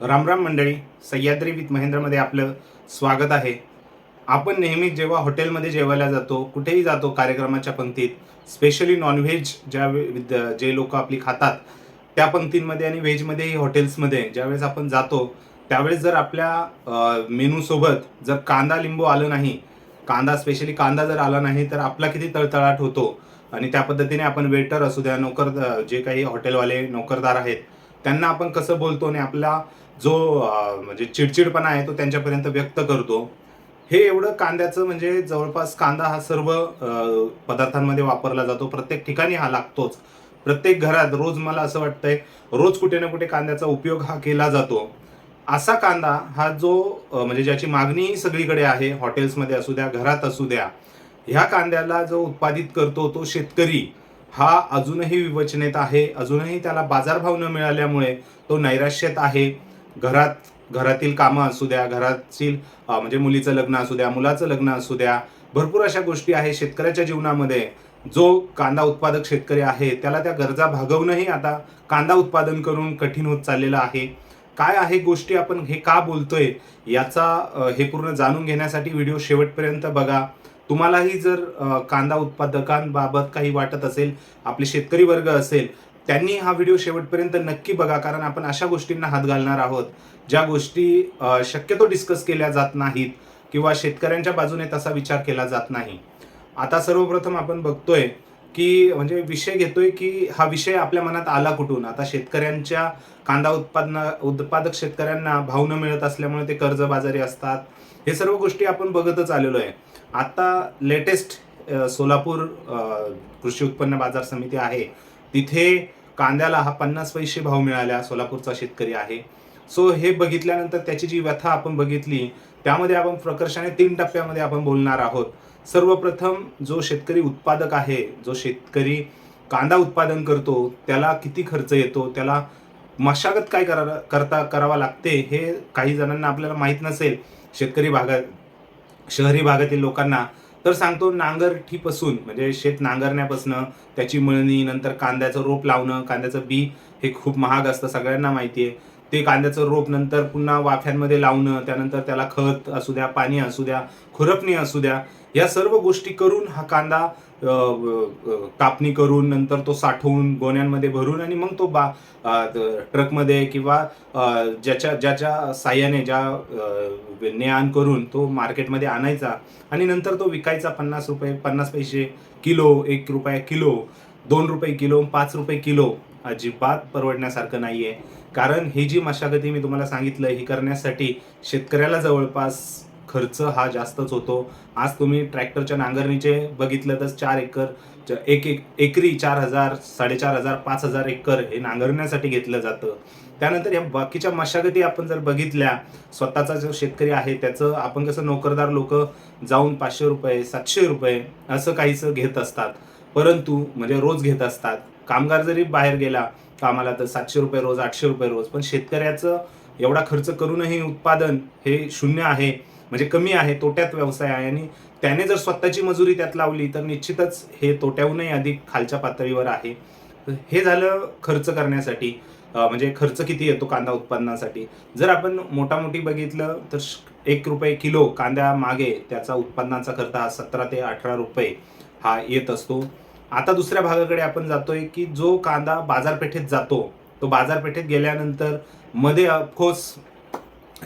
रामराम मंडळी, सह्याद्री विथ महेंद्रमध्ये आपलं स्वागत आहे. आपण नेहमी जेव्हा हॉटेलमध्ये जेवायला जातो, कुठेही जातो कार्यक्रमाच्या पंक्तीत, स्पेशली नॉनव्हेज जे लोक आपली खातात त्या पंक्तींमध्ये आणि व्हेजमध्येही हॉटेल्समध्ये ज्यावेळेस आपण जातो त्यावेळेस जर आपल्या मेनूसोबत जर कांदा लिंबू आलं नाही, स्पेशली कांदा जर आला नाही तर आपला किती तळतळाट होतो. आणि त्या पद्धतीने आपण वेटर असू द्या, जे काही हॉटेलवाले नोकरदार आहेत त्यांना आपण कसं बोलतो आणि आपला जो म्हणजे चिडचिडपणा आहे तो त्यांच्यापर्यंत व्यक्त करतो. हे एवढं कांद्याचं म्हणजे जवळपास कांदा हा सर्व पदार्थांमध्ये वापरला जातो. प्रत्येक ठिकाणी हा लागतोच. प्रत्येक घरात रोज मला असं वाटतंय रोज कुठे ना कुठे कांद्याचा उपयोग हा केला जातो. असा कांदा हा जो म्हणजे ज्याची मागणी सगळीकडे आहे, हॉटेल्समध्ये असू द्या, घरात असू द्या, ह्या कांद्याला जो उत्पादित करतो तो शेतकरी हा अजूनही विवंचनेत आहे. अजूनही त्याला बाजारभाव न मिळाल्यामुळे तो नैराश्यात आहे. घरातील कामं असू द्या, घरातील म्हणजे मुलीचं लग्न असू द्या, मुलाचं लग्न असू द्या, भरपूर अशा गोष्टी आहे शेतकऱ्याच्या जीवनामध्ये. जो कांदा उत्पादक शेतकरी आहे त्याला त्या गरजा भागवणंही आता कांदा उत्पादन करून कठीण होत चाललेलं आहे. काय आहे गोष्टी, आपण हे का बोलतोय याचा हे पूर्ण जाणून घेण्यासाठी व्हिडिओ शेवटपर्यंत बघा. तुम्हालाही जर कांदा उत्पादकांबाबत काही वाटत असेल, आपले शेतकरी वर्ग असेल, त्यांनी हा व्हिडिओ शेवटपर्यंत नक्की बघा. कारण आपण अशा गोष्टींना हात घालणार आहोत ज्या गोष्टी शक्यतो डिस्कस केल्या जात नाहीत किंवा शेतकऱ्यांच्या बाजूने तसा विचार केला जात नाही. आता सर्वप्रथम आपण बघतोय की म्हणजे विषय घेतोय की हा विषय आपल्या मनात आला कुठून. आता शेतकऱ्यांच्या कांदा उत्पादक शेतकऱ्यांना भाव न मिळत असल्यामुळे ते कर्जबाजारी असतात. हे सर्व गोष्टी आपण बघतच आलेलो आहे. आता लेटेस्ट सोलापूर कृषी उत्पन्न बाजार समिती आहे, तिथे कांद्याला हा 50 पैसे भाव मिळाला. सोलापूरचा शेतकरी आहे. सो हे बघितल्यानंतर त्याची जी व्यथा आपण बघितली त्यामध्ये आपण प्रकर्षाने 3 टप्प्यामध्ये आपण बोलणार आहोत. सर्वप्रथम जो शेतकरी उत्पादक आहे, जो शेतकरी कांदा उत्पादन करतो, त्याला किती खर्च येतो, त्याला मशागत काय करावा लागते हे काही जणांना आपल्याला माहीत नसेल. शेतकरी भागात, शहरी भागातील लोकांना तर सांगतो, नांगरठीपासून म्हणजे शेत नांगरण्यापासून त्याची मळणी, नंतर कांद्याचं रोप लावणं. कांद्याचं बी हे खूप महाग असतं, सगळ्यांना माहिती आहे. ते कांद्याचं रोप नंतर पुन्हा वाफ्यांमध्ये लावणं, त्यानंतर त्याला खत असू द्या, पाणी असू द्या, खुरपणी असू द्या, या सर्व गोष्टी करून हा कांदा कापणी करून नंतर तो साठवून गोण्यांमध्ये भरून आणि मग तो ट्रकमध्ये किंवा ज्याच्या ज्याच्या साह्याने ने आण करून तो मार्केटमध्ये आणायचा आणि नंतर तो विकायचा. 50 रुपये, 50 पैसे किलो, 1 रुपया किलो, 2 रुपये किलो, 5 रुपये किलो. अजिबात परवडण्यासारखं नाहीये. कारण ही जी मशागती मी तुम्हाला सांगितलं, ही करण्यासाठी शेतकऱ्याला जवळपास खर्च हा जास्तच होतो. आज तुम्ही ट्रॅक्टरच्या नांगरणीचे बघितलं तर 4 एकर, एकरी 4,000, 4,500, 5,000 एकर हे नांगरण्यासाठी घेतलं जातं. त्यानंतर या बाकीच्या मशागती आपण जर बघितल्या, स्वतःचा जो शेतकरी आहे त्याचं आपण कसं नोकरदार लोक जाऊन 500 रुपये, 700 रुपये असं काहीसं घेत असतात, परंतु म्हणजे रोज घेत असतात. कामगार जरी बाहेर गेला कामाला तर 700 रुपये रोज, 800 रुपये रोज. पण शेतकऱ्याचं एवढा खर्च करूनही उत्पादन हे शून्य आहे, म्हणजे कमी आहे, तोट्यात व्यवसाय आहे. आणि त्याने जर स्वतःची मजुरी त्यात लावली तर निश्चितच हे तोट्याहूनही अधिक खालच्या पातळीवर आहे. हे झालं खर्च करण्यासाठी, म्हणजे खर्च किती येतो कांदा उत्पादनासाठी. जर आपण मोठामोठी बघितलं तर 1 रुपये किलो कांद्या मागे त्याचा उत्पन्नाचा खर्च हा 17 ते 18 रुपये हा येत असतो. आता दुसऱ्या भागाकडे आपण जातोय की जो कांदा बाजारपेठेत जातो, तो बाजारपेठेत गेल्यानंतर मध्ये ऑफकोर्स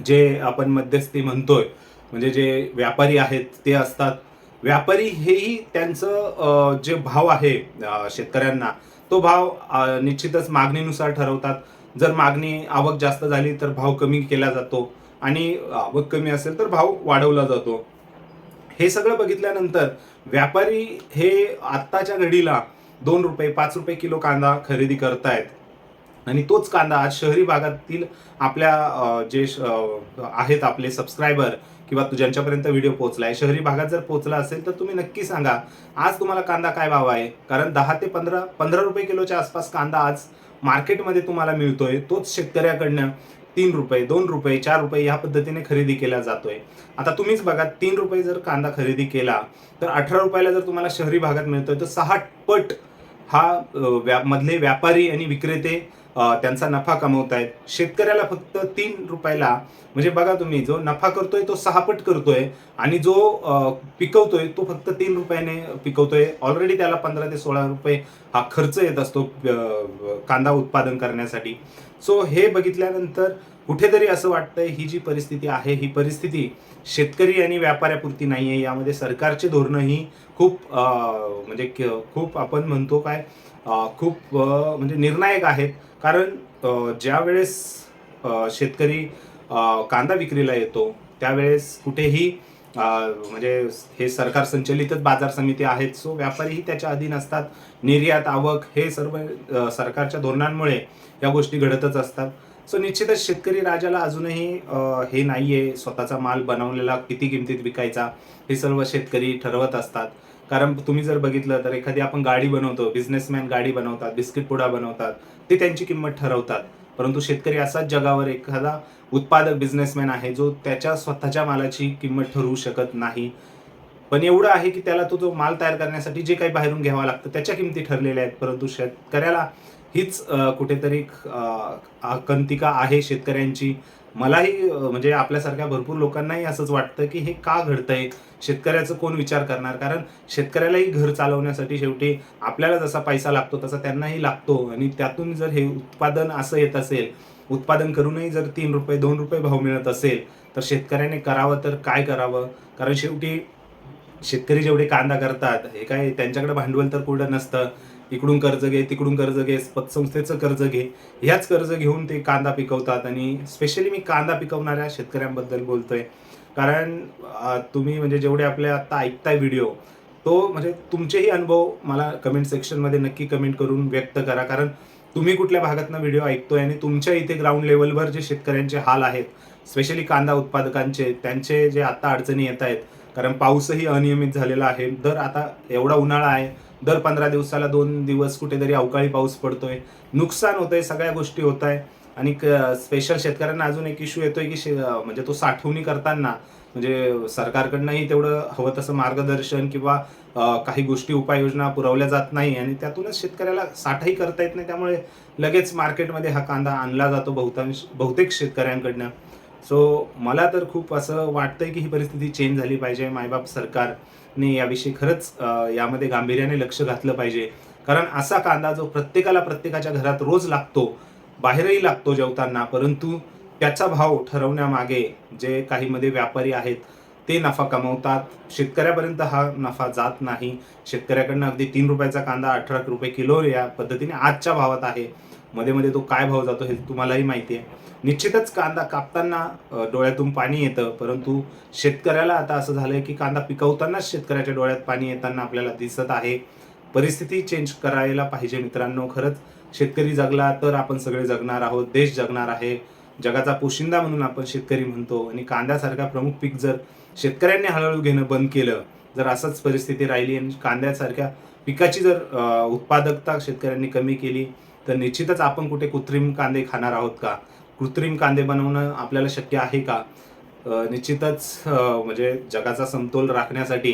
जे आपण मध्यस्थी म्हणतोय, म्हणजे जे व्यापारी आहेत ते असतात. व्यापारी हेही त्यांचं जे भाव आहे शेतकऱ्यांना, तो भाव निश्चितच मागणीनुसार ठरवतात. जर आवक जास्त झाली तर भाव कमी केला जातो आणि आवक कमी असेल तर भाव वाढवला जातो. हे सगळं बघितल्यानंतर व्यापारी हे आत्ताच्या घडीला 2 रुपये, 5 रुपये किलो कांदा खरेदी करतायत. आणि तोच कांदा आज शहरी भागातील आपल्या जे आहेत आपले सबस्क्रायबर किंवा ज्यांच्यापर्यंत व्हिडिओ पोहोचलाय, शहरी भागात जर पोहोचला असेल तर तुम्ही नक्की सांगा आज तुम्हाला कांदा काय भाव आहे. कारण 10 ते 15 रुपये किलोच्या आसपास कांदा आज मार्केटमध्ये तुम्हाला मिळतोय. तोच शेतकऱ्याकडनं 3 रुपये, 2 रुपये, 4 रुपये या पद्धतीने खरेदी केला जातोय. आता तुम्हीच बघा, 3 रुपये जर कांदा खरेदी केला तर 18 रुपयाला जर तुम्हाला शहरी भागात मिळतोय तर 6 पट हा मधले व्यापारी आणि विक्रेते त्यांचा नफा कमवतायत. शेतकऱ्याला फक्त 3 रुपयाला, म्हणजे बघा तुम्ही, जो नफा करतोय तो 6 पट करतोय आणि जो पिकवतोय तो फक्त 3 रुपयाने पिकवतोय. ऑलरेडी त्याला 15 ते 16 रुपये हा खर्च येत असतो कांदा उत्पादन करण्यासाठी. सो हे बघितल्यानंतर कुठेतरी असं वाटतंय ही जी परिस्थिती आहे, ही परिस्थिती शेतकरी आणि व्यापाऱ्यापुरती नाही आहे. यामध्ये सरकारचे धोरणंही खूप म्हणजे खूप आपण म्हणतो काय, खूप म्हणजे निर्णायक आहेत. कारण ज्या वेळेस शेतकरी कांदा विक्रीला येतो त्यावेळेस कुठेही म्हणजे हे सरकार संचलितच बाजार समिती आहेत. सो व्यापारीही त्याच्या अधीन असतात. निर्यात, आवक हे सर्व सरकारच्या धोरणांमुळे या गोष्टी घडतच असतात. सो निश्चितच शेतकरी राजाला अजूनही हे नाहीये स्वतःचा माल बनवलेला किती किमतीत विकायचा, हे सर्व शेतकरी ठरवत असतात. कारण तुम्ही जर बघितलं तर एखादी आपण गाडी बनवतो, बिझनेसमॅन गाडी बनवतात, बिस्किट पुडा बनवतात, ते त्यांची किंमत ठरवतात. परंतु शेतकरी असाच जगावर एखादा उत्पादक बिझनेसमॅन आहे जो त्याच्या स्वतःच्या मालाची किंमत ठरवू शकत नाही. पण एवढं आहे की त्याला तो जो माल तयार करण्यासाठी जे काही बाहेरून घ्यावं लागतं त्याच्या किमती ठरलेल्या आहेत. परंतु शेतकऱ्याला हीच कुठेतरी आकंतिका आहे शेतकऱ्यांची. मलाही म्हणजे आपल्यासारख्या भरपूर लोकांनाही असंच वाटतं की हे का घडतंय, शेतकऱ्याचं कोण विचार करणार. कारण शेतकऱ्यालाही घर चालवण्यासाठी शेवटी आपल्याला जसा पैसा लागतो तसा त्यांनाही लागतो. आणि त्यातून जर हे उत्पादन असं येत असेल, उत्पादन करूनही जर 3 रुपये 2 रुपये भाव मिळत असेल तर शेतकऱ्याने करावं तर काय करावं. कारण शेवटी शेतकरी जेवढे कांदा करतात, हे काय त्यांच्याकडे भांडवल तर कुठं नसतं. इकडून कर्ज घे, तिकडून कर्ज घे, पतसंस्थेचं कर्ज घे, ह्याच कर्ज घेऊन ते कांदा पिकवतात. आणि स्पेशली मी कांदा पिकवणाऱ्या शेतकऱ्यांबद्दल बोलतोय. कारण तुम्ही म्हणजे जेवढे आपले आता ऐकताय व्हिडिओ, तो म्हणजे तुमचेही अनुभव मला कमेंट सेक्शनमध्ये नक्की कमेंट करून व्यक्त करा. कारण तुम्ही कुठल्या भागातनं व्हिडिओ ऐकतोय आणि तुमच्या इथे ग्राउंड लेवलवर जे शेतकऱ्यांचे हाल आहेत, स्पेशली कांदा उत्पादकांचे, त्यांचे जे आता अडचणी येत आहेत. कारण पाऊसही अनियमित झालेला आहे. आता एवढा उन्हाळा आहे, दर 15 दिवसाला 2 दिवस कुठेतरी अवकाळी पाऊस पडतोय, नुकसान होतंय, सगळ्या गोष्टी होत आहे. आणि स्पेशल शेतकऱ्यांना अजून एक इश्यू येतोय की म्हणजे तो साठवणी करताना म्हणजे सरकारकडनंही तेवढं हवं तसं मार्गदर्शन किंवा काही गोष्टी उपाययोजना पुरवल्या जात नाही आणि त्यातूनच शेतकऱ्याला साठाही करता येत नाही. त्यामुळे लगेच मार्केटमध्ये हा कांदा आणला जातो बहुतेक शेतकऱ्यांकडनं. सो मला तर खूप असं वाटतंय की ही परिस्थिती चेंज झाली पाहिजे. मायबाप सरकारने याविषयी खरंच यामध्ये गांभीर्याने लक्ष घातलं पाहिजे. कारण असा कांदा जो प्रत्येकाला प्रत्येकाच्या घरात रोज लागतो, बाहेरही लागतो जेवताना, परंतु त्याचा भाव ठरवण्यामागे जे काही मध्ये व्यापारी आहेत ते नफा कमवतात. शेतकऱ्यापर्यंत हा नफा जात नाही. शेतकऱ्याकडनं अगदी 3 रुपयाचा कांदा 18 रुपये किलो या पद्धतीने आजच्या भावात आहे. मध्ये मध्ये तो काय भाव जातो हे तुम्हालाही माहिती आहे. निश्चितच कांदा कापताना डोळ्यातून पाणी येतं, परंतु शेतकऱ्याला आता असं झालंय की कांदा पिकवतानाच शेतकऱ्याच्या डोळ्यात पाणी येताना आपल्याला दिसत आहे. परिस्थिती चेंज करायला पाहिजे मित्रांनो. खरंच शेतकरी जगला तर आपण सगळे जगणार आहोत, देश जगणार आहे. जगाचा पोशिंदा म्हणून आपण शेतकरी म्हणतो. आणि कांद्यासारखा प्रमुख पीक जर शेतकऱ्यांनी हळूहळू घेणं बंद केलं, जर असंच परिस्थिती राहिली आणि कांद्यासारख्या पिकाची जर उत्पादकता शेतकऱ्यांनी कमी केली तर निश्चितच आपण कुठे कृत्रिम कांदे खाणार आहोत का? कृत्रिम कांदे बनवणं आपल्याला शक्य आहे का? निश्चितच म्हणजे जगाचा समतोल राखण्यासाठी,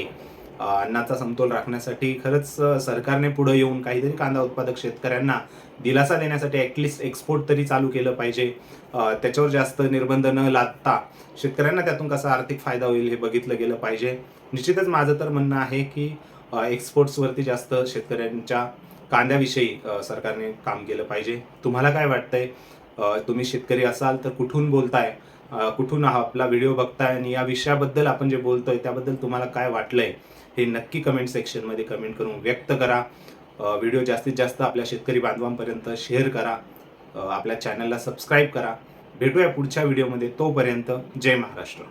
अन्नाचा समतोल राखण्यासाठी खरंच सरकारने पुढे येऊन काहीतरी कांदा उत्पादक शेतकऱ्यांना दिलासा देण्यासाठी ॲटलिस्ट एक्सपोर्ट तरी चालू केलं पाहिजे. त्याच्यावर जास्त निर्बंध न लादता शेतकऱ्यांना त्यातून कसा आर्थिक फायदा होईल हे बघितलं गेलं पाहिजे. निश्चितच माझं तर म्हणणं आहे की एक्सपोर्ट्सवरती जास्त शेतकऱ्यांच्या कांद्याविषयी सरकारने काम केलं पाहिजे. तुम्हाला काय वाटतंय? तुम्ही शेतकरी असाल तर कुठून बोलताय, कुठून आपला व्हिडिओ बघताय आणि या विषयाबद्दल आपण जे बोलतोय त्याबद्दल तुम्हाला काय वाटलंय हे नक्की कमेंट सेक्शनमध्ये कमेंट करून व्यक्त करा. व्हिडिओ जास्तीत जास्त आपल्या शेतकरी बांधवांपर्यंत शेअर करा. आपल्या चॅनलला सबस्क्राईब करा. भेटूया पुढच्या व्हिडिओमध्ये. तोपर्यंत जय महाराष्ट्र.